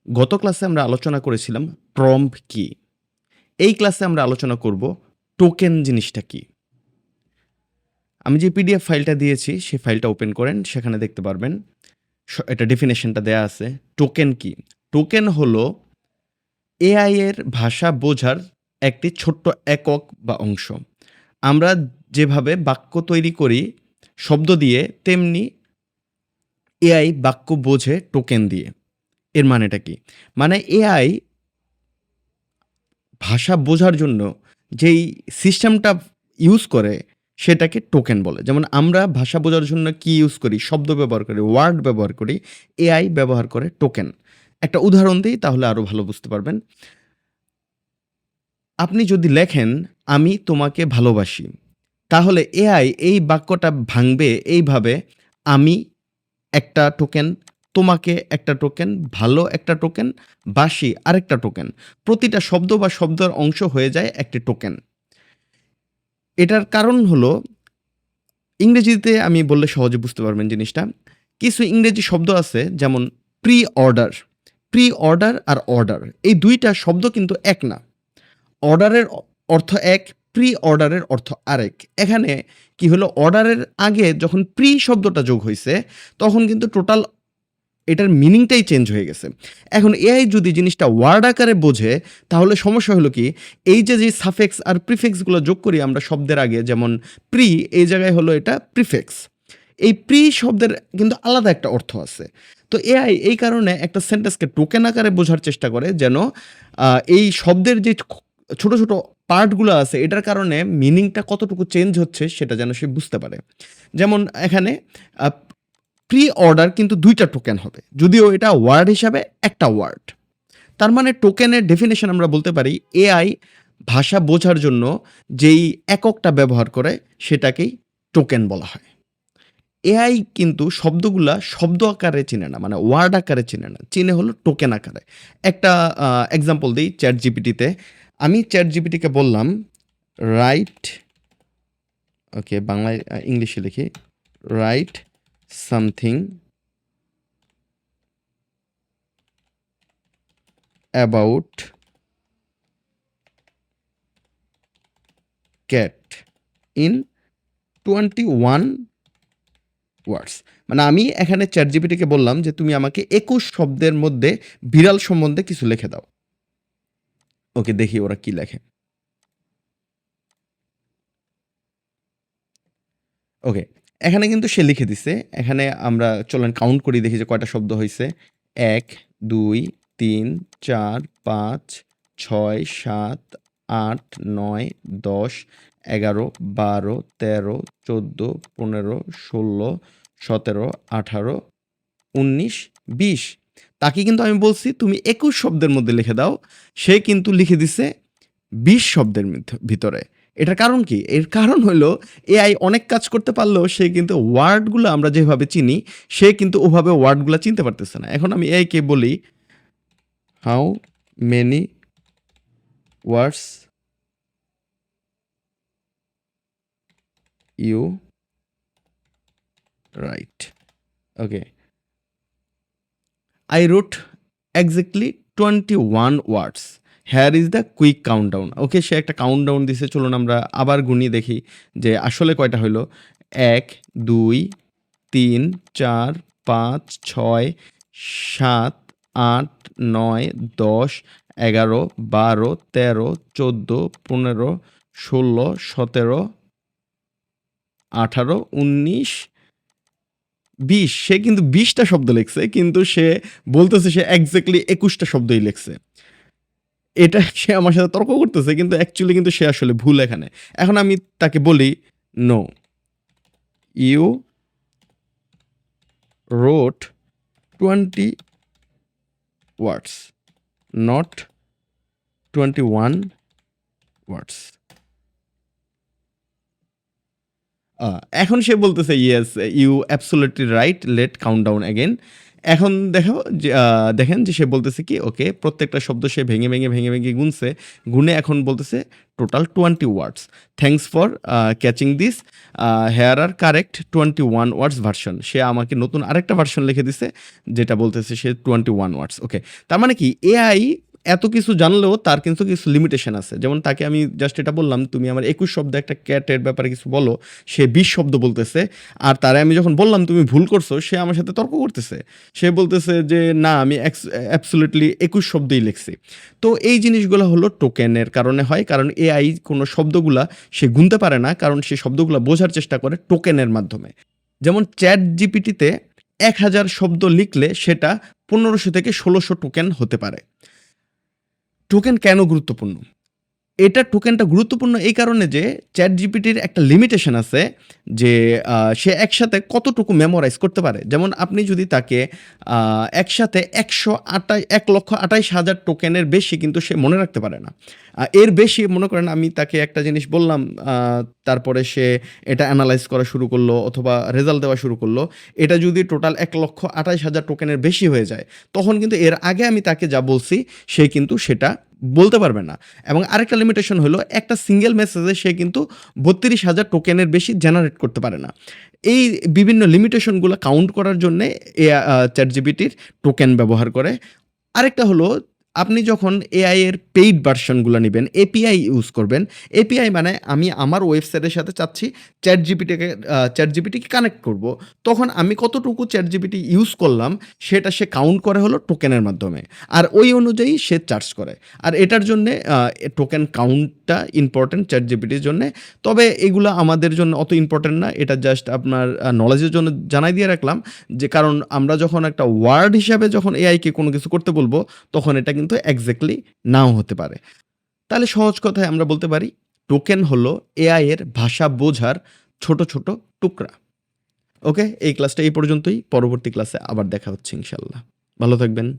গত ক্লাসে আমরা আলোচনা করেছিলাম প্রম্পট কি। এই ক্লাসে আমরা আলোচনা করব টোকেন জিনিসটা কি। আমি যে পিডিএফ ফাইলটা দিয়েছি সেই ফাইলটা ওপেন করেন, সেখানে দেখতে পারবেন এটা ডেফিনেশনটা দেয়া আছে। টোকেন কি? টোকেন হলো এআই এর ভাষা বোঝার একটি ছোট্ট একক বা অংশ। আমরা যেভাবে বাক্য তৈরি করি শব্দ দিয়ে, তেমনি এআই বাক্য বোঝে টোকেন দিয়ে। এর মানেটা কি? মানে এআই ভাষা বোঝার জন্য যেই সিস্টেমটা ইউজ করে সেটাকে টোকেন বলে। যেমন আমরা ভাষা বোঝার জন্য কি ইউজ করি? শব্দ ব্যবহার করি, ওয়ার্ড ব্যবহার করি। এআই ব্যবহার করে টোকেন। একটা উদাহরণ দেই তাহলে আরো ভালো বুঝতে পারবেন। আপনি যদি লেখেন, "আমি তোমাকে ভালোবাসি", তাহলে এআই এই বাক্যটা ভাঙবে এইভাবে, "আমি" একটা টোকেন, "তোমাকে" একটা টোকেন, "ভালো" একটা টোকেন, "বাসি" আরেকটা টোকেন। প্রতিটা শব্দ বা শব্দের অংশ হয়ে যায় একটি টোকেন। এটার কারণ হলো, ইংরেজিতে আমি বললে সহজে বুঝতে পারবেন জিনিসটা। কিছু ইংরেজি শব্দ আছে যেমন প্রি অর্ডার। প্রি অর্ডার আর অর্ডার এই ২ টা শব্দ কিন্তু এক না। অর্ডারের অর্থ এক, প্রি অর্ডারের অর্থ আরেক। এখানে কি হলো, অর্ডারের আগে যখন প্রি শব্দটা যোগ হইছে, তখন কিন্তু টোটাল এটার মিনিংটাই চেঞ্জ হয়ে গেছে। এখন এআই যদি জিনিসটা ওয়ার্ড আকারে বোঝে, তাহলে সমস্যা হলো কি, এই যে সাফিক্স আর প্রিফিক্সগুলো যোগ করি আমরা শব্দের আগে, যেমন প্রি, এই জায়গায় হলো এটা প্রিফিক্স। এই প্রি শব্দের কিন্তু আলাদা একটা অর্থ আছে। তো এআই এই কারণে একটা সেন্টেন্সকে টোকেন আকারে বোঝার চেষ্টা করে, যেন এই শব্দের যে ছোট, ছোট পার্টগুলো আছে এটার কারণে মিনিংটা কতটুকু চেঞ্জ হচ্ছে সেটা যেন সে বুঝতে পারে। যেমন এখানে আ প্রি অর্ডার কিন্তু ২ টা টোকেন হবে। যদিও এটা ওয়ার্ড হিসাবে একটা ওয়ার্ড। তার মানে টোকেনের ডেফিনিশন আমরা বলতে পারি, এআই ভাষা বোঝার জন্য যেই এককটা ব্যবহার করে সেটাকেই টোকেন বলা হয়। এআই কিন্তু শব্দগুলা শব্দ আকারে চিনে না, মানে ওয়ার্ড আকারে চিনে না। চিনে হলো টোকেন আকারে। একটা এক্সাম্পল দেই ChatGPT তে। আমি ChatGPT কে বললাম, রাইট, ওকে বাংলায় ইংলিশে লিখি, right something about cat in 21 ওয়ার্ডস। মানে আমি এখানে ChatGPT কে বললাম যে, "তুমি আমাকে ২১ শব্দের মধ্যে বিড়াল সম্বন্ধে কিছু লিখে দাও।" ওকে, দেখি ওরা কি লেখে। ওকে, এখানে কিন্তু সে লিখে দিছে। এখানে আমরা চলেন কাউন্ট করি, দেখি যে কয়টা শব্দ হইছে। ১, ২, ৩, ৪, ৫, ৬, ৭, ৮, ৯, ১০, ১১, ১২, ১৩, ১৪, ১৫, ১৬, ১৭, ১৮, ১৯, ২০। তাকে কিন্তু আমি বলছি তুমি ২১ শব্দের মধ্যে লিখে দাও। সে কিন্তু লিখে দিছে ২০ শব্দের ভিতরে। এটার কারণ কি? এর কারণ হইলো এআই অনেক কাজ করতে পারলেও সে কিন্তু ওয়ার্ডগুলা আমরা যেভাবে চিনি, সে কিন্তু ওভাবে ওয়ার্ডগুলা চিনতে পারতেছে না। এখন আমি এআই কে বলি, "how many words you write?" Okay. I wrote exactly 21 words. Here is the quick countdown. ওকে, সে একটা কাউন্টডাউন দিছে। চলুন আমরা আবার গুনি দেখি যে আসলে কয়টা হইল। ১, ২, ৩, ৪, ৫, ৬, ৭, ৮, ৯, ১০, ১১, ১২, ১৩, ১৪, ১৫, ১৬, ১৭, ১৮, ১৯, ২০। সে কিন্তু ২০ টা শব্দ লিখছে। কিন্তু সে বলতেছে সে এক্সাক্টলি ২১ টা শব্দই লিখছে। এটা সে আমার সাথে তর্ক করতেছে, কিন্তু অ্যাকচুয়ালি কিন্তু সে আসলে ভুল এখানে। এখন আমি তাকে বলি, "no, you wrote 20 words, not 21 words." আ এখন সে বলতেছে, "yes, you absolutely right, let count down again." এখন দেখেন যে সে বলতেছে কি ওকে প্রত্যেকটা শব্দ সে ভেঙে গুনছে। গুনে এখন বলতেছে total 20 words. Thanks for catching this. Here আর কারেক্ট 21 ওয়ার্ডস ভার্সন। সে আমাকে নতুন আরেকটা ভার্সন লিখে দিছে যেটা বলতেছে সে 21 ওয়ার্ডস। ওকে। তার মানে কি এআই এত কিছু জানলেও তার কিন্তু কিছু লিমিটেশন আছে। যেমন তাকে আমি জাস্ট এটা বললাম, "তুমি আমার 21 শব্দে একটা ক্যাটের ব্যাপারে কিছু বলো।" সে 20 শব্দ বলতেছে। আর তারে আমি যখন বললাম, "তুমি ভুল করছো," সে আমার সাথে তর্ক করতেছে। সে বলতেছে যে, "না, আমি অ্যাবসোলিউটলি 21 শব্দই লিখছি।" তো এই জিনিসগুলা হলো টোকেনের কারণে হয়। কারণ এআই কোনো শব্দগুলা সে গুনতে পারে না। কারণ সে শব্দগুলা বোঝার চেষ্টা করে টোকেনের মাধ্যমে। যেমন ChatGPT-তে ১,০০০ শব্দ লিখলে সেটা ১৫০০ থেকে ১৬০০ টোকেন হতে পারে। টোকেন কেন গুরুত্বপূর্ণ? টোকেনটা গুরুত্বপূর্ণ এই কারণে যে ChatGPT-র একটা লিমিটেশন আছে যে সে একসাথে কতটুকু মেমোরাইজ করতে পারে। যেমন আপনি যদি তাকে একসাথে ১,২৮,০০০ টোকেনের বেশি কিন্তু সে মনে রাখতে পারে না। এর বেশি মনে করেন আমি তাকে একটা জিনিস বললাম, আ তারপরে সে এটা এনালাইজ করা শুরু করলো অথবা রেজাল্ট দেওয়া শুরু করলো। এটা যদি টোটাল ১,২৮,০০০ টোকেনের বেশি হয়ে যায়, তখন কিন্তু এর আগে আমি তাকে যা বলছি সে কিন্তু সেটা বলতে পারবে না। এবং আরেকটা লিমিটেশন হলো একটা সিঙ্গেল মেসেজে সে কিন্তু ৩২,০০০ টোকেনের বেশি জেনারেট করতে পারে না। এই বিভিন্ন লিমিটেশনগুলো কাউন্ট করার জন্যে ChatGPT-র টোকেন ব্যবহার করে। আরেকটা হলো আপনি যখন এআই এর পেইড ভার্সনগুলো নিবেন, এপিআই ইউজ করবেন। এপিআই মানে আমি আমার ওয়েবসাইটের সাথে চাচ্ছি ChatGPT-কে কানেক্ট করব। তখন আমি কতটুকু ChatGPT ইউজ করলাম সেটা সে কাউন্ট করে হলো টোকেনের মাধ্যমে। আর ওই অনুযায়ী সে চার্জ করে। আর এটার জন্যে টোকেন কাউন্টটা ইম্পোর্টেন্ট ChatGPT-র জন্যে। তবে এগুলা আমাদের জন্য অত ইম্পোর্টেন্ট না। এটা জাস্ট আপনার নলেজের জন্য জানাই দিয়ে রাখলাম যে কারণ আমরা যখন একটা ওয়ার্ড হিসাবে যখন এআইকে কোনো কিছু করতে বলব, তখন এটা কিন্তু এক্সাক্টলি নাও হতে পারে। তাহলে সহজ কথায় আমরা বলতে পারি টোকেন হলো এআই এর ভাষা বোঝার ছোট টুকরা। ওকে? এই ক্লাসটা এই পর্যন্তই। পরবর্তী ক্লাসে আবার দেখা হচ্ছে ইনশাআল্লাহ। ভালো থাকবেন।